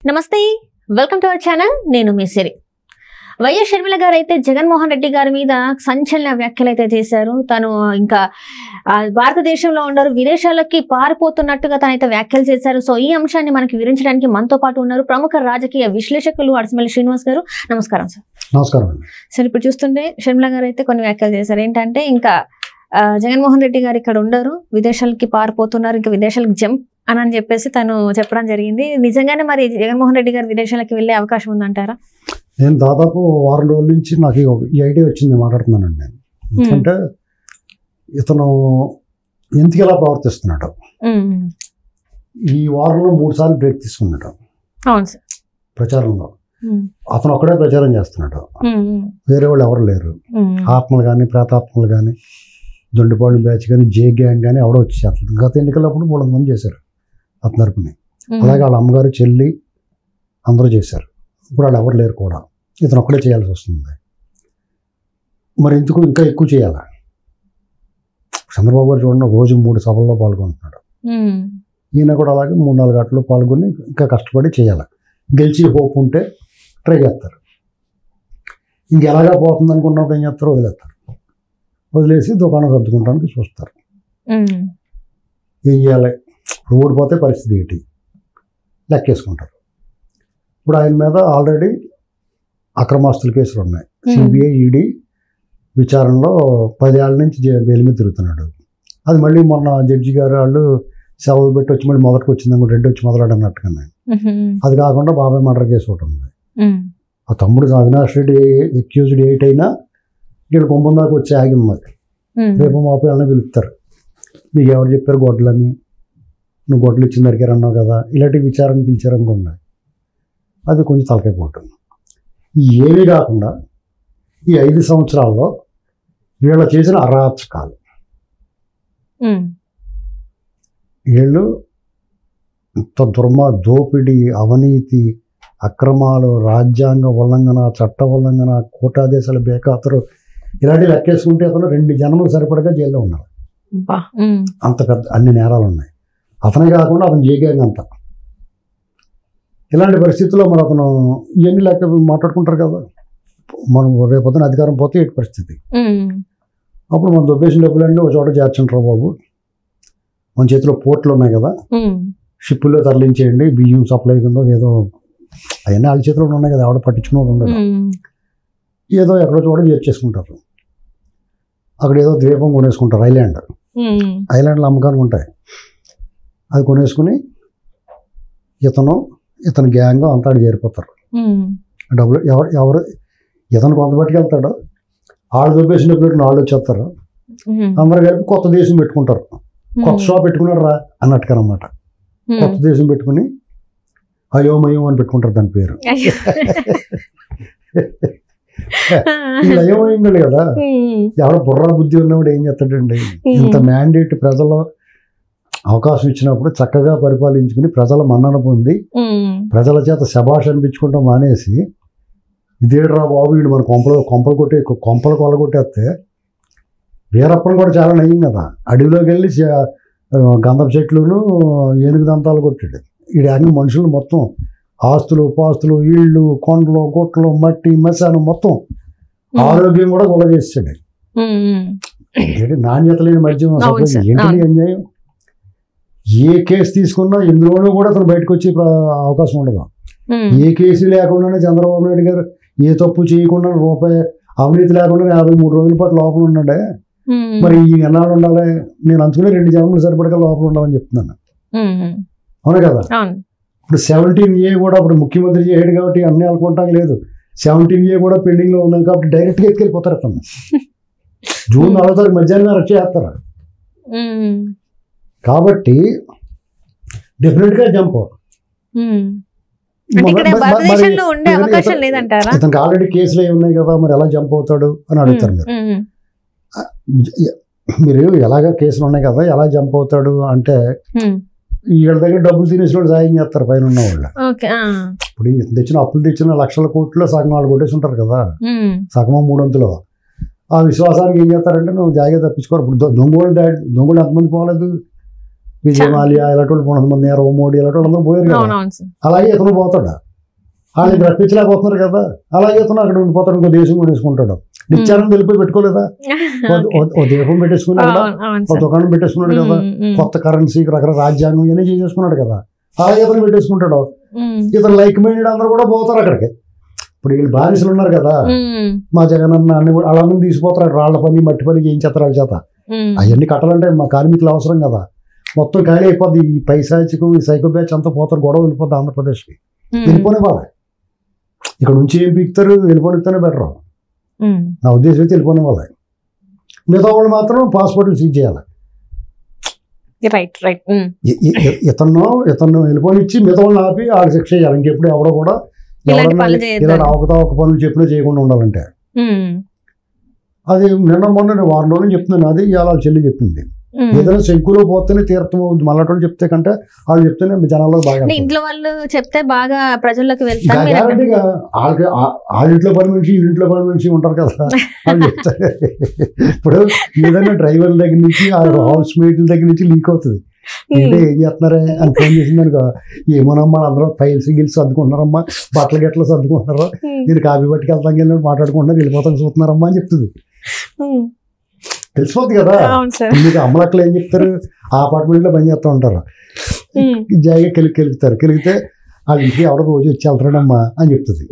నమస్తే, welcome to our channel. నేను మీ సిరి. YS Sharmila గారు అయితే జగన్మోహన్ రెడ్డి గారి మీద సంచలన వ్యాఖ్యలు అయితే చేశారు. తను ఇంకా భారతదేశంలో ఉండరు, విదేశాలకి పారిపోతున్నట్టుగా తనైతే వ్యాఖ్యలు చేశారు. సో ఈ అంశాన్ని మనకి వివరించడానికి మనతో పాటు ఉన్నారు ప్రముఖ రాజకీయ విశ్లేషకులు అడిసిమల్లి శ్రీనివాస్ గారు. నమస్కారం సార్. నమస్కారం. సార్, ఇప్పుడు చూస్తుంటే షర్మిల గారు అయితే కొన్ని వ్యాఖ్యలు చేశారు. ఏంటంటే ఇంకా జగన్మోహన్ రెడ్డి గారు ఇక్కడ ఉండరు, విదేశాలకి పారిపోతున్నారు, ఇంకా విదేశాలకు జంప్ అని చెప్పేసి తను చెప్పడం జరిగింది. నిజంగానే మరి జగన్మోహన్ రెడ్డి గారు విదేశాలకు వెళ్ళే అవకాశం ఉందంటారా? నేను దాదాపు వారం రోజుల నుంచి నాకు ఈ ఐడియా వచ్చింది, మాట్లాడుతున్నానండి. నేను ఎందుకంటే ఇతను ఎందుకు ఇలా ప్రవర్తిస్తున్నాడు, ఈ వారంలో 3 సార్లు బ్రేక్ తీసుకున్నాడు. అవును సార్. ప్రచారంలో అతను ఒక్కడే ప్రచారం చేస్తున్నాడు, వేరే వాళ్ళు ఎవరు లేరు. ఆత్మలు కానీ ప్రేతాత్మలు కానీ దొండిపాడు బ్యాచ్ కానీ జే గ్యాంగ్ కానీ ఎవడో వచ్చి చేస్తుంది. గత ఎన్నికలప్పుడు 300 మంది చేశారు అతని తరపుని. అలాగే వాళ్ళ అమ్మగారు చెల్లి అందరూ చేశారు. ఇప్పుడు వాళ్ళు ఎవరు లేరు కూడా, ఇతను ఒక్కడే చేయాల్సి వస్తుంది. మరి ఎందుకు ఇంకా ఎక్కువ చేయాలా? చంద్రబాబు గారు చూడండి, రోజు 3 సభల్లో పాల్గొంటున్నాడు. ఈయన కూడా అలాగే 3-4 గంటలు పాల్గొని ఇంకా కష్టపడి చేయాలి. గెలిచి హోప్ ఉంటే ట్రై చేస్తారు. ఇంకెలాగా పోతుంది అనుకున్నప్పుడు ఏం చేస్తారు, వదిలేసి దుకాణం సర్దుకుంటానికి చూస్తారు. ఏం చేయాలి? ఇప్పుడు ఓడిపోతే పరిస్థితి ఏంటి లెక్కేసుకుంటారు. ఇప్పుడు ఆయన మీద ఆల్రెడీ అక్రమాస్తుల కేసులు ఉన్నాయి. సిబిఐ ఈడీ విచారణలో 10 ఏళ్ల నుంచి బెయిల్ మీద తిరుగుతున్నాడు. అది మళ్ళీ మొన్న జడ్జి గారు వాళ్ళు సెలవులు పెట్టి వచ్చి మళ్ళీ మొదటికి వచ్చింది, రెడ్డి వచ్చి మొదలాడన్నట్టుగా. అది కాకుండా బాబాయ్ మర్డర్ కేసు ఒకటి ఉంది. ఆ తమ్ముడు అవినాష్ రెడ్డి అక్యూజ్డ్ 8 అయినా ఇక్కడ కుంభం దాకా వచ్చి ఆగింది. రేపు మా పిల్లల్ని పిలుస్తారు, మీకు ఎవరు చెప్పారు గొడ్లని, నువ్వు గొడ్లు ఇచ్చిన దగ్గర అన్నావు కదా, ఇలాంటి విచారణ పిలిచారనుకోండి, అది కొంచెం తలకైపోతుంది. ఏమీ కాకుండా ఈ 5 సంవత్సరాల్లో వీళ్ళు చేసిన అరాచకాలు, వీళ్ళు ఇంత దోపిడీ, అవినీతి, అక్రమాలు, రాజ్యాంగ ఉల్లంఘన, చట్ట ఉల్లంఘన, కోర్టాదేశాల బేఖాతరు, ఇలాంటి లెక్కేసుకుంటే అతను 2 జన్మలు సరిపడగా జైల్లో ఉన్నారు. అంత పెద్ద అన్ని నేరాలు ఉన్నాయి. అతనే కాకుండా అతను జేగాంగ్ అంతా. ఇలాంటి పరిస్థితుల్లో మరి అతను ఇవన్నీ లెక్క మాట్లాడుకుంటారు కదా. మనం రేపొద్దున అధికారం పోతే ఏంటి పరిస్థితి? అప్పుడు మనం దొబ్బేసిన డబ్బులన్నీ ఒక చోట చేర్చంటారు బాబు, మన చేతిలో పోర్ట్లు ఉన్నాయి కదా, షిప్పుల్లో తరలించేయండి, బియ్యం సప్లై కింద ఏదో అవన్నీ వాళ్ళ చేతిలో ఉన్నాయి కదా, ఎవడ పట్టించుకునే ఉండదు. ఏదో ఎక్కడో చోట చేర్చేసుకుంటారు. అక్కడ ఏదో ద్వీపం కొనేసుకుంటారు, ఐలాండ్లో అమ్మకానికి ఉంటాయి. అది కొనేసుకుని ఇతను గ్యాంగ్ అంతా చేరిపోతారు. డబ్బులు ఎవరు ఇతను కొంత పట్టుకెళ్తాడో వాళ్ళు దొబ్బేసినప్పుడు వాళ్ళు వచ్చేస్తారు. అందరు కలిపి కొత్త దేశం పెట్టుకుంటారు. కొత్త షాప్ పెట్టుకున్నాడు రా అన్నట్టుగా అనమాట. కొత్త దేశం పెట్టుకుని అయోమయం అని పెట్టుకుంటారు దాని పేరు. ఈ అయోమయం కదా, ఎవడ బుర్ర బుద్ధి ఉన్నవాడు ఏం చేస్తాడండి? ఇంత మ్యాండేట్ ప్రజలు అవకాశం ఇచ్చినప్పుడు చక్కగా పరిపాలించుకుని ప్రజల మన్నన పొంది ప్రజల చేత శభాష్ అనిపించుకుంటాం మానేసి, ఇదేడ్రా బాబు వీడు మన కొంపలు కొలగొట్టేస్తే, వీరప్పని కూడా చాలా నయ్యం కదా, అడవిలోకి వెళ్ళి గంధపు చెట్లును ఏనుగు దంతాలు కొట్టాడు. వీడి అన్ని మనుషులు మొత్తం ఆస్తులు పాస్తులు, ఇళ్ళు, కొండలు, గుట్టలు, మట్టి, మశానం మొత్తం ఆరోగ్యం కూడా గొడవ చేసాడు. నాణ్యత లేని మద్యం ఏంటి అన్యాయం? ఏ కేసు తీసుకున్నా ఇందులోనూ కూడా అతను బయటకు వచ్చే అవకాశం ఉండదు. ఏ కేసు లేకుండానే చంద్రబాబు నాయుడు గారు ఏ తప్పు చేయకుండా రూపాయి అవినీతి లేకుండా 53 రోజుల పాటు లోపల ఉన్నాడే. మరి ఈ ఎన్నాళ్ళు ఉండాలి? నేను అందుకునే 2 జన్మలు సరిపడగా లోపల ఉండాలని చెప్తున్నాను. అవునా కదా? ఇప్పుడు 17A కూడా ఇప్పుడు ముఖ్యమంత్రి చేయడు కాబట్టి అన్నీ అనుకుంటాం లేదు. 17A కూడా పెండింగ్లో ఉన్నాయి కాబట్టి డైరెక్ట్గా ఎత్తుకెళ్ళిపోతారు. అతను జూన్ 4వ తారీఖు మధ్యాహ్నం అరెస్ట్ చేస్తారు. కాబట్టి డెఫినెట్గా జంప్. ఇతనికి ఆల్రెడీ కేసులు ఏమి ఉన్నాయి కదా, మరి ఎలా జంప్ అవుతాడు అని అడుగుతారు మీరు. ఎలాగా కేసులు ఉన్నాయి కదా, ఎలా జంప్ అవుతాడు అంటే, వీళ్ళ దగ్గర డబ్బులు తినేసిన వాళ్ళు సాయం చేస్తారు పైన ఉన్న వాళ్ళు. ఇప్పుడు తెచ్చిన అప్పులు తెచ్చిన లక్షల కోట్లు సగం వాళ్ళు కొట్టేసి ఉంటారు కదా, సగం 3/4. ఆ విశ్వాసానికి ఏం చేస్తారంటే, నువ్వు జాగ్రత్త తప్పించుకోరు. ఇప్పుడు దొంగలు ఎంతమంది పోలేదు, విజయ్ మాల్యా ఇలాంటి వాళ్ళు 300 మంది, నీరవ్ మోడీ ఇలాంటి వాళ్ళందరూ పోయారు కదా. అవునవును సార్. అలాగే ఇతను పోతాడు, వాళ్ళకి రప్పించలేకపోతున్నారు కదా, అలాగే ఇతను అక్కడ ఉండిపోతాడు, ఇంకో దేశం కూడా తీసుకుంటాడు. నిత్యానంద వెళ్ళిపోయి పెట్టుకోలేదా, ఓ దీపం పెట్టేసుకున్నాడు కదా, ఒక దుకాణం పెట్టేసుకున్నాడు కదా, కొత్త కరెన్సీ రకరకాల రాజ్యాంగం ఇవన్నీ చేసేసుకున్నాడు కదా, అలాగే ఇతను పెట్టేసుకుంటాడు. ఇతను లైక్ మైండెడ్ అందరూ కూడా పోతారు అక్కడికి. ఇప్పుడు వీళ్ళు బానిసలు ఉన్నారు కదా, మా జగన్ అన్న అన్ని అలా తీసిపోతారు, రాళ్ల పని మట్టి పని చేయించేస్తారు వాళ్ళ చేత. అవన్నీ కట్టాలంటే మా కార్మికులు అవసరం కదా, మొత్తం ఖాళీ అయిపోద్ది. ఈ పైశాచికం, ఈ సైకో బ్యాచ్ అంతా పోతారు, గొడవ వెళ్ళిపోద్ది ఆంధ్రప్రదేశ్కి. వెళ్ళిపోనే వాళ్ళే, ఇక్కడ నుంచి ఏం పీకుతారు, వెళ్ళిపోనిస్తేనే బెటర్ నా ఉద్దేశం అయితే. వెళ్ళిపోనే వాళ్ళే, మిగతా వాళ్ళు మాత్రం పాస్పోర్ట్లు సీజ్ చేయాలి. ఇతను వెళ్ళిపోనిచ్చి మిగతా వాళ్ళని ఆపి ఆడ శిక్ష చేయాలి. ఇంకెప్పుడు ఎవడో కూడా ఎవరన్నా ఇలా అవకతవక పనులు చెప్పినా చేయకుండా ఉండాలంటే. అది నిన్న మొన్న వారం రోజులు చెప్తున్నాను, అది ఇవాళ చెల్లి చెప్పింది. ఏదైనా శంకులో పోతేనే తీర్థం అవుతుంది, మళ్ళీ చెప్తే కంటే వాళ్ళు చెప్తేనే జనాల్లో బాగా, ఇంట్లో వాళ్ళు చెప్తే బాగా ప్రజల్లోకి వెళ్తారు. గ్యారంటీగా వాళ్ళ ఇంట్లో పని మనిషి, ఇంట్లో పని మనిషి ఉంటారు కదా వాళ్ళు చెప్తారు. ఇప్పుడు ఏదైనా డ్రైవర్ల దగ్గర నుంచి, హౌస్ మేట్ల దగ్గర నుంచి లీక్ అవుతుంది. ఏంటో ఏం చేస్తున్నారే అని ఫోన్ చేసింది అనుకో, ఏమోనమ్మా అందరూ ఫైల్స్ గిల్స్ సర్దుకుంటున్నారమ్మా, బట్టలు గట్టలు సర్దుకుంటున్నారు, నేను కాఫీ పట్టుకు వెళ్తాం వెళ్ళి మాట్లాడుకుంటున్నారు, వెళ్ళిపోతాం చూస్తున్నారమ్మా అని చెప్తుంది. తెలిసిపోతుంది కదా. మీకు అమ్మలక్కలు ఏం చెప్తారు, ఆ అపార్ట్మెంట్లో పని చేస్తూ ఉంటారు, జాయిగా కెలిగితే వాళ్ళ ఇంటికి ఎవరో రోజు వచ్చి వెళ్తాడమ్మా అని చెప్తుంది.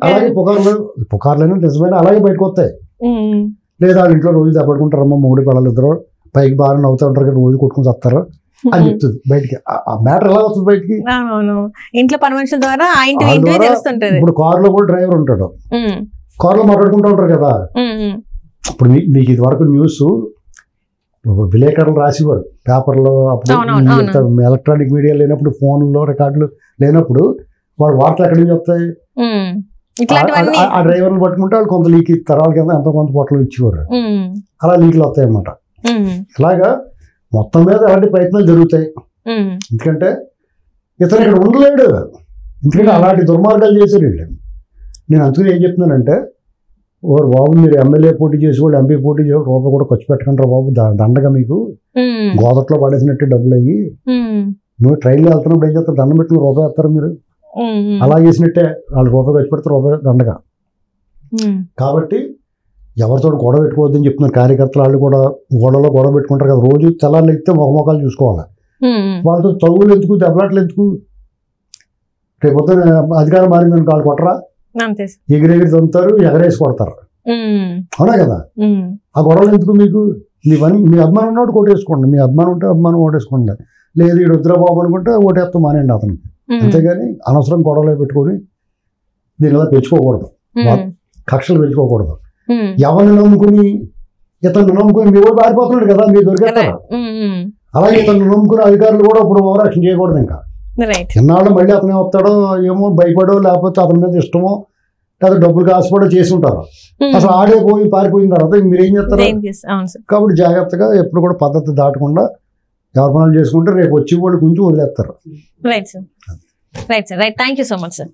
అలాగే పుకార్లైనా నిజమైన అలాగే బయటకు వస్తాయి. లేదా వాళ్ళ ఇంట్లో రోజు దెబ్బడుకుంటారమ్మా, మూడు పిల్లలు ఇద్దరు పైకి బాగా నవ్వుతూ ఉంటారు కదా, రోజు కొట్టుకుని వస్తారు అని చెప్తుంది. బయటికి ఆ మ్యాటర్ ఎలా వస్తుంది బయటికి, ఇంట్లో పని మనుషుల ద్వారా. ఇప్పుడు కారులో కూడా డ్రైవర్ ఉంటాడు, కారులో మాట్లాడుకుంటూ ఉంటారు కదా. ఇప్పుడు మీకు ఇది వరకు న్యూస్ విలేకరులు రాసేవారు పేపర్లో, అప్పుడు ఎలక్ట్రానిక్ మీడియా లేనప్పుడు, ఫోన్లో రికార్డులు లేనప్పుడు వాళ్ళు వార్తలు ఎక్కడి నుంచి వస్తాయి, ఆ డ్రైవర్లు పట్టుకుంటే వాళ్ళు కొంత లీక్ ఇస్తారు, వాళ్ళకి ఎంతో కొంత పొట్టలు ఇచ్చేవారు, అలా లీకులు వస్తాయి అన్నమాట. ఇలాగా మొత్తం మీద అలాంటి ప్రయత్నాలు జరుగుతాయి. ఎందుకంటే ఇతను ఇక్కడ ఉండలేడు, ఎందుకంటే అలాంటి దుర్మార్గాలు చేశారు వీళ్ళు. నేను అందుకని ఏం చెప్తున్నానంటే, ఓరు బాబు మీరు ఎమ్మెల్యే పోటీ చేసేవాళ్ళు, ఎంపీ పోటీ చేసేవాళ్ళు రూపాయి కూడా ఖర్చు పెట్టకంటారు బాబు, దండగా మీకు గోదట్లో పడేసినట్టు డబ్బులు అయ్యి. నువ్వు ట్రైన్లో వెళ్తున్నప్పుడు ఏం చేస్తారు, దండం పెట్టుకుని రూపాయి వేస్తారు మీరు, అలా చేసినట్టే వాళ్ళు రూపాయి ఖర్చు పెడతారు, రూపాయి దండగా. కాబట్టి ఎవరితో గొడవ పెట్టుకోవద్దని చెప్తున్నారు. కార్యకర్తలు వాళ్ళు కూడా గొడవ పెట్టుకుంటారు కదా, రోజు తెల్లాళ్ళు ఎత్తే మొఖమొఖాలు చూసుకోవాలి. వాళ్ళతో తగులు ఎందుకు, దెబ్బలాట్లు ఎందుకు, రేపు పొద్దున అధికారం మారిందని కాళ్ళు కొట్టరా, ఎగిరెగిరి తంతారు, ఎగరేసి కొడతారు, అవునా కదా. ఆ గొడవలు ఎందుకు మీకు, మీ అభిమానం ఉన్నప్పుడు ఓటేసుకోండి, మీ అభిమానం ఉంటే అభిమానం ఓటేసుకోండి, లేదు ఈ రుద్రబాబు అనుకుంటే ఓటేస్తాం మానేయండి అతనికి. అంతేగాని అనవసరం గొడవలు పెట్టుకొని దీనిలా పెంచుకోకూడదు, కక్షలు పెంచుకోకూడదు. ఎవరిని నమ్ముకుని, ఇతను నమ్ముకుని మీరు కూడా పారిపోతున్నాడు కదా, మీరు దొరికేస్తారు. అలాగే ఇతను నమ్ముకుని అధికారులు కూడా ఇప్పుడు ఓవరాక్షన్ చేయకూడదు. ఇంకా ఎన్నాళ్ళు మళ్ళీ అతనే వస్తాడో ఏమో భయపడో, లేకపోతే అతని మీద ఇష్టమో, లేదా డబ్బులు ఆశపడో చేసి ఉంటారు. అసలు ఆడే పోయి పారిపోయిన తర్వాత మీరేం చేస్తారు. కాబట్టి జాగ్రత్తగా ఎప్పుడు కూడా పద్ధతి దాటకుండా ఎవరి పనులు చేసుకుంటే రేపు వచ్చి వాళ్ళు కొంచెం వదిలేస్తారు. Right sir, right sir, right. Thank you so much sir.